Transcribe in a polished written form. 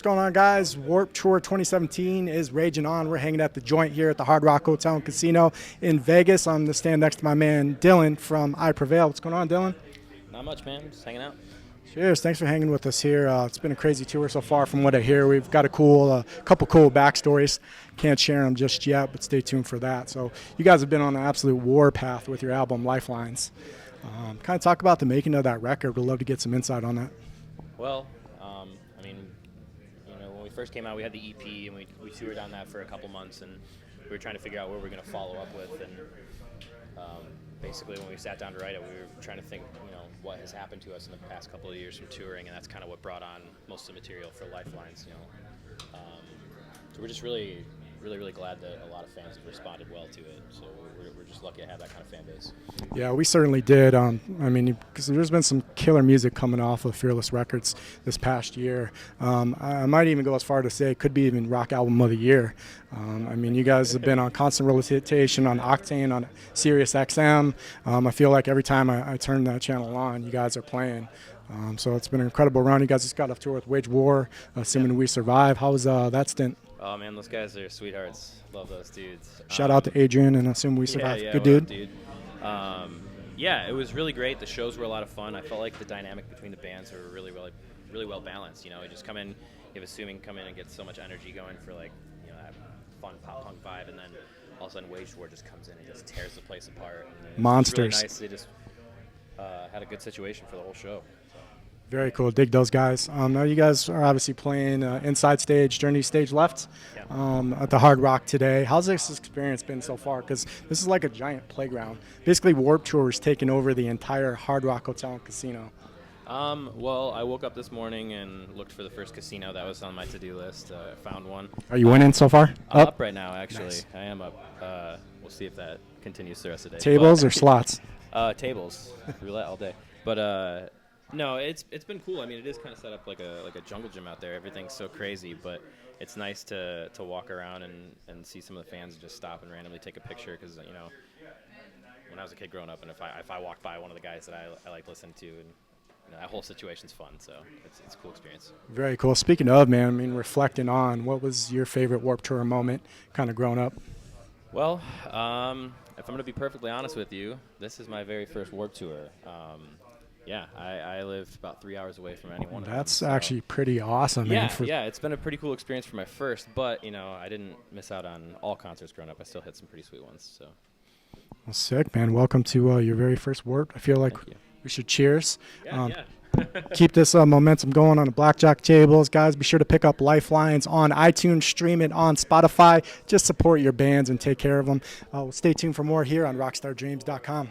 What's going on, guys? Warped Tour 2017 is raging on. We're hanging at the Joint here at the Hard Rock Hotel and Casino in Vegas. I'm the stand next to my man Dillon from I Prevail. What's going on, Dillon? Not much, man. Just hanging out. Cheers. Thanks for hanging with us here. It's been a crazy tour so far from what I hear. We've got a couple cool backstories. Can't share them just yet, but stay tuned for that. So you guys have been on an absolute war path with your album Lifelines. Kind of talk about the making of that record. We'd love to get some insight on that. Well, I mean, when we first came out, we had the EP, and we toured on that for a couple months, and we were trying to figure out what we were going to follow up with. And basically, when we sat down to write it, we were trying to think, what has happened to us in the past couple of years from touring, and that's kind of what brought on most of the material for Lifelines. So we're just really glad that a lot of fans have responded well to it. So we're just lucky to have that kind of fan base. Yeah, we certainly did. Because there's been some killer music coming off of Fearless Records this past year. I might even go as far to say it could be even Rock Album of the Year. You guys have been on constant rotation on Octane, on Sirius XM. I feel like every time I turn that channel on, you guys are playing. So it's been an incredible run. You guys just got off tour with Wage War, Assuming We Survive. How was that stint? Oh man, those guys are sweethearts. Love those dudes. Shout out to Adrian and Assume We Survive. Yeah, good dude. Up, dude. Yeah, it was really great. The shows were a lot of fun. I felt like the dynamic between the bands were really well balanced. You just come in, you have Assuming come in and get so much energy going for that fun pop punk vibe, and then all of a sudden Wage War just comes in and just tears the place apart. And Monsters. Really nice. They just had a good situation for the whole show. Very cool. Dig those guys. Now you guys are obviously playing Inside Stage, Journey Stage Left at the Hard Rock today. How's this experience been so far? Because this is like a giant playground. Basically, Warped Tour is taking over the entire Hard Rock Hotel and Casino. Well, I woke up this morning and looked for the first casino that was on my to-do list. Found one. Are you winning so far? I'm up right now, actually. Nice. I am up. We'll see if that continues the rest of the day. Tables or slots? Tables. Roulette all day. But no, it's been cool. It is kind of set up like a jungle gym out there. Everything's so crazy, but it's nice to walk around and see some of the fans just stop and randomly take a picture. Because when I was a kid growing up, and if I walked by one of the guys that I like listening to, and that whole situation's fun. So it's a cool experience. Very cool. Speaking of, man, reflecting on, what was your favorite Warped Tour moment, kind of growing up? Well, if I'm going to be perfectly honest with you, this is my very first Warped Tour. Yeah, I live about 3 hours away from anyone. That's actually pretty awesome, man. Yeah, it's been a pretty cool experience for my first, but, I didn't miss out on all concerts growing up. I still hit some pretty sweet ones. So. Well, sick, man. Welcome to your very first Warped. I feel like we should cheers. Yeah. Keep this momentum going on the blackjack tables. Guys, be sure to pick up Lifelines on iTunes, stream it on Spotify. Just support your bands and take care of them. Stay tuned for more here on rockstardreams.com.